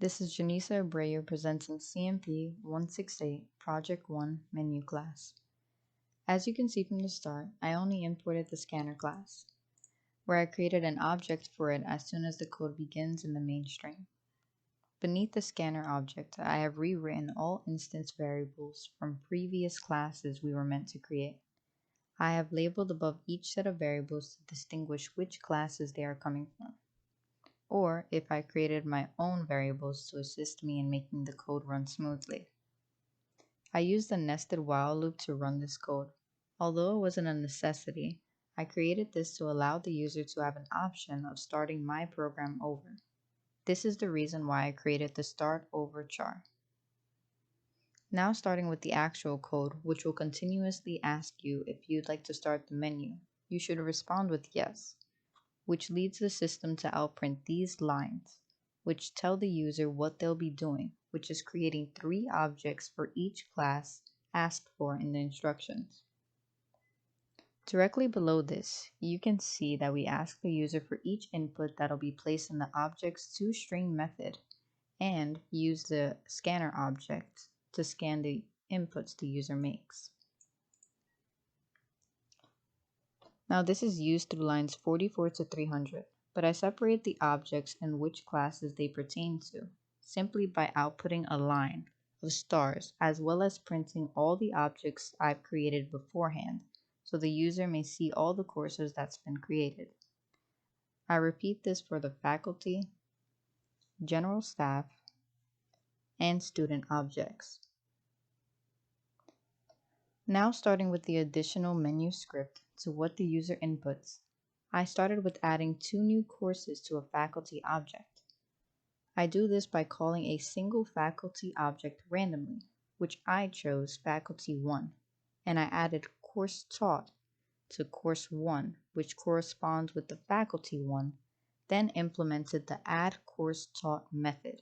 This is Janisa Abreu presenting CMP168 Project 1 menu class. As you can see from the start, I only imported the scanner class, where I created an object for it as soon as the code begins in the main string. Beneath the scanner object, I have rewritten all instance variables from previous classes we were meant to create. I have labeled above each set of variables to distinguish which classes they are coming from, or if I created my own variables to assist me in making the code run smoothly. I used a nested while loop to run this code. Although it wasn't a necessity, I created this to allow the user to have an option of starting my program over. This is the reason why I created the start over char. Now starting with the actual code, which will continuously ask you if you'd like to start the menu, you should respond with yes, which leads the system to outprint these lines, which tell the user what they'll be doing, which is creating 3 objects for each class asked for in the instructions. Directly below this, you can see that we ask the user for each input that'll be placed in the object's toString method and use the scanner object to scan the inputs the user makes. Now this is used through lines 44 to 300, but I separate the objects and which classes they pertain to, simply by outputting a line of stars as well as printing all the objects I've created beforehand, so the user may see all the courses that's been created. I repeat this for the faculty, general staff, and student objects. Now starting with the additional menu script to what the user inputs, I started with adding 2 new courses to a faculty object. I do this by calling a single faculty object randomly, which I chose faculty 1, and I added course taught to course 1, which corresponds with the faculty 1, then implemented the add course taught method,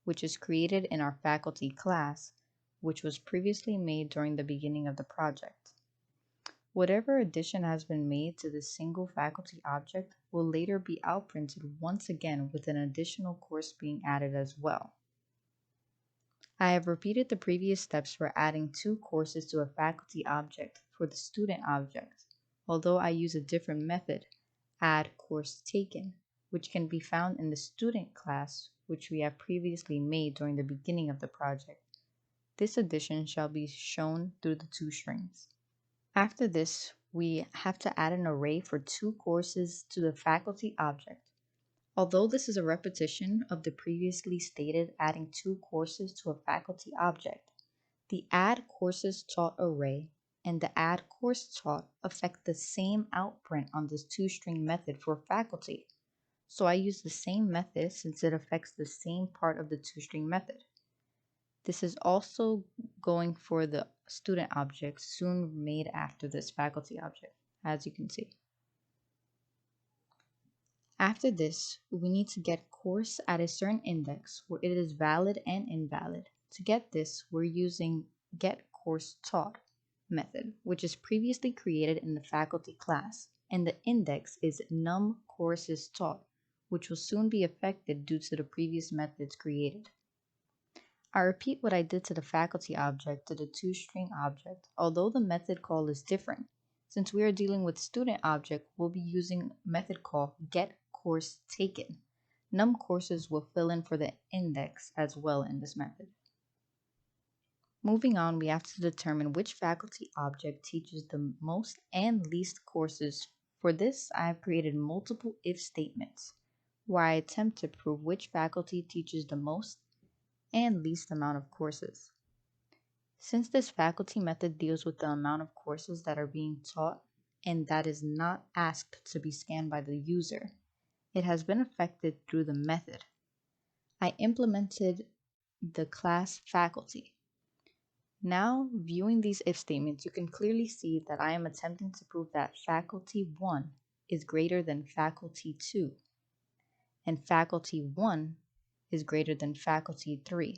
which is created in our faculty class, which was previously made during the beginning of the project. Whatever addition has been made to this single faculty object will later be outprinted once again with an additional course being added as well. I have repeated the previous steps for adding 2 courses to a faculty object for the student object, although I use a different method, add course taken, which can be found in the student class, which we have previously made during the beginning of the project. This addition shall be shown through the toStrings. After this, we have to add an array for 2 courses to the faculty object. Although this is a repetition of the previously stated adding 2 courses to a faculty object, the add courses taught array and the add course taught affect the same outprint on this toString method for faculty. So I use the same method since it affects the same part of the toString method. This is also going for the student object soon made after this faculty object, as you can see. After this, we need to get course at a certain index where it is valid and invalid. To get this, we're using getCourseTaught method, which is previously created in the faculty class, and the index is numCourseTaught, which will soon be affected due to the previous methods created. I repeat what I did to the faculty object to the toString object, although the method call is different. Since we are dealing with student object, we'll be using method call getCourseTaken. Num courses will fill in for the index as well in this method. Moving on, we have to determine which faculty object teaches the most and least courses. For this, I have created multiple if statements, where I attempt to prove which faculty teaches the most and least amount of courses. Since this faculty method deals with the amount of courses that are being taught and that is not asked to be scanned by the user, it has been affected through the method. I implemented the class faculty. Now, viewing these if statements, you can clearly see that I am attempting to prove that faculty 1 is greater than faculty 2, and faculty 1 is greater than faculty 3.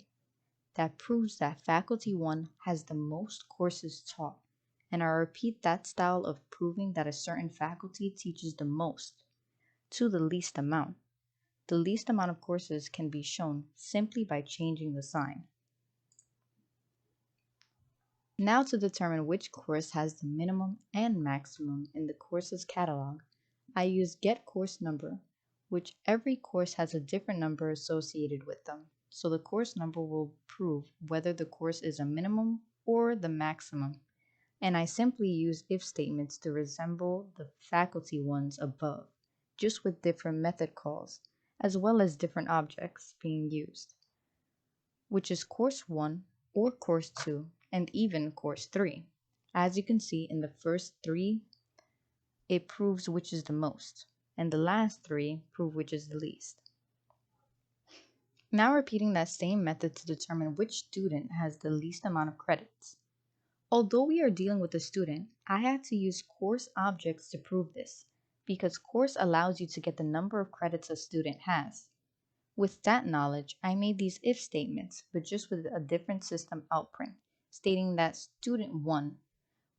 That proves that faculty 1 has the most courses taught, and I repeat that style of proving that a certain faculty teaches the most to the least amount. the least amount of courses can be shown simply by changing the sign. Now to determine which course has the minimum and maximum in the courses catalog, I use getCourseNumber, which every course has a different number associated with them, so the course number will prove whether the course is a minimum or the maximum, and I simply use if statements to resemble the faculty ones above, just with different method calls, as well as different objects being used, which is course 1 or course 2, and even course 3. As you can see in the first 3, it proves which is the most, and the last 3 prove which is the least. Now repeating that same method to determine which student has the least amount of credits. Although we are dealing with a student, I had to use course objects to prove this, because course allows you to get the number of credits a student has. With that knowledge, I made these if statements, but just with a different system outprint, stating that student 1,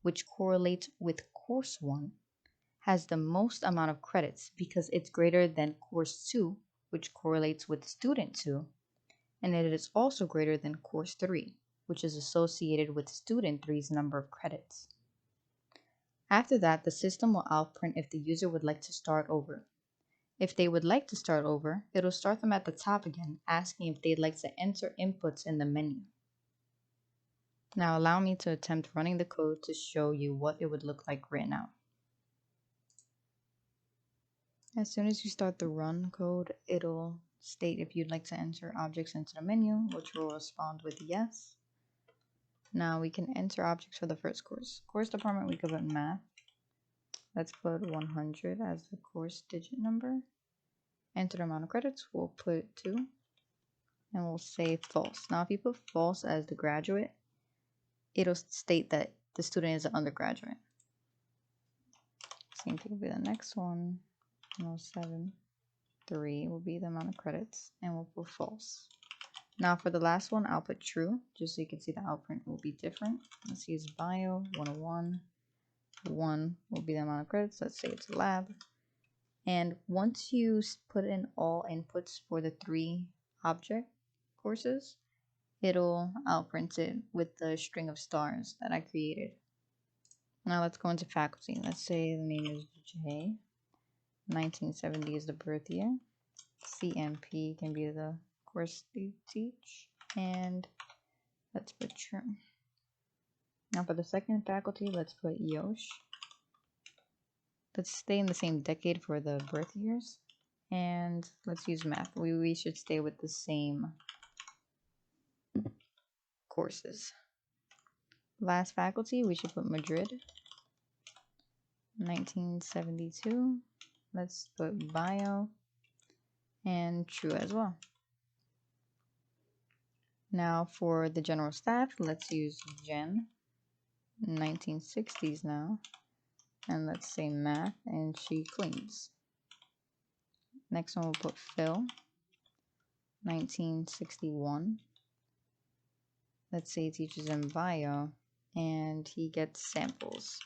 which correlates with course 1, has the most amount of credits because it's greater than course 2, which correlates with student 2, and it is also greater than course 3, which is associated with student 3's number of credits. After that, the system will outprint if the user would like to start over. If they would like to start over, it'll start them at the top again, asking if they'd like to enter inputs in the menu. Now allow me to attempt running the code to show you what it would look like written out. As soon as you start the run code, it'll state if you'd like to enter objects into the menu, which will respond with yes. Now we can enter objects for the first course. Course department, we could put math. Let's put 100 as the course digit number. Enter the amount of credits, we'll put 2. And we'll say false. Now if you put false as the graduate, it'll state that the student is an undergraduate. Same thing will be the next one. 107.3 will be the amount of credits, and we'll put false. Now for the last one, I'll put true, just so you can see the outprint will be different. Let's use bio 101. 1 will be the amount of credits. Let's say it's lab. And once you put in all inputs for the 3 object courses, it'll outprint it with the string of stars that I created. Now let's go into faculty. Let's say the name is J. 1970 is the birth year. CMP can be the course they teach. And let's put true. Now for the second faculty, let's put Yosh. Let's stay in the same decade for the birth years. And let's use math. We should stay with the same courses. Last faculty, we should put Madrid. 1972. Let's put bio and true as well. Now for the general staff, let's use Jen. 1960s now. And let's say math, and she cleans. Next one we'll put Phil. 1961. Let's say he teaches in bio, and he gets samples.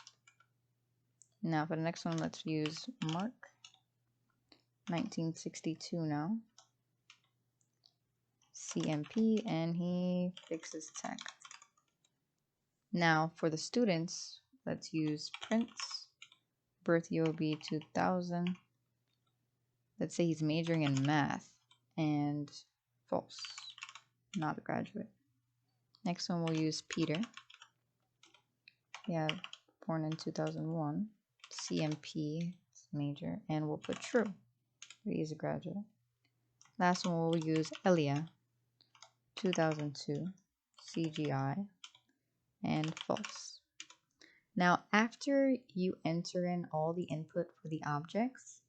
Now for the next one, let's use Mark. 1962 now. CMP, and he fixes tech. Now for the students, let's use Prince. Birth year will be 2000. Let's say he's majoring in math, and false, not a graduate. Next one we'll use Peter. Yeah, born in 2001. CMP major, and we'll put true. He is a graduate. Last one we'll use Elia. 2002. CGI, and false. Now after you enter in all the input for the objects,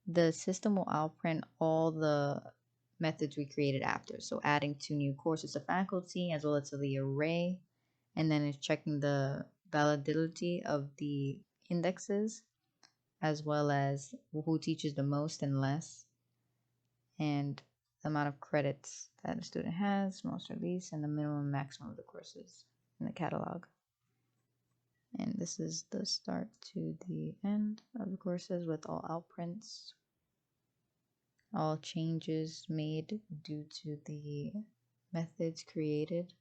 the system will outprint all the methods we created after. So adding 2 new courses to faculty as well as to the array, and then it's checking the validity of the indexes as well as who teaches the most and less, and the amount of credits that a student has, most or least, and the minimum and maximum of the courses in the catalog. And this is the start to the end of the courses with all outprints. all changes made due to the methods created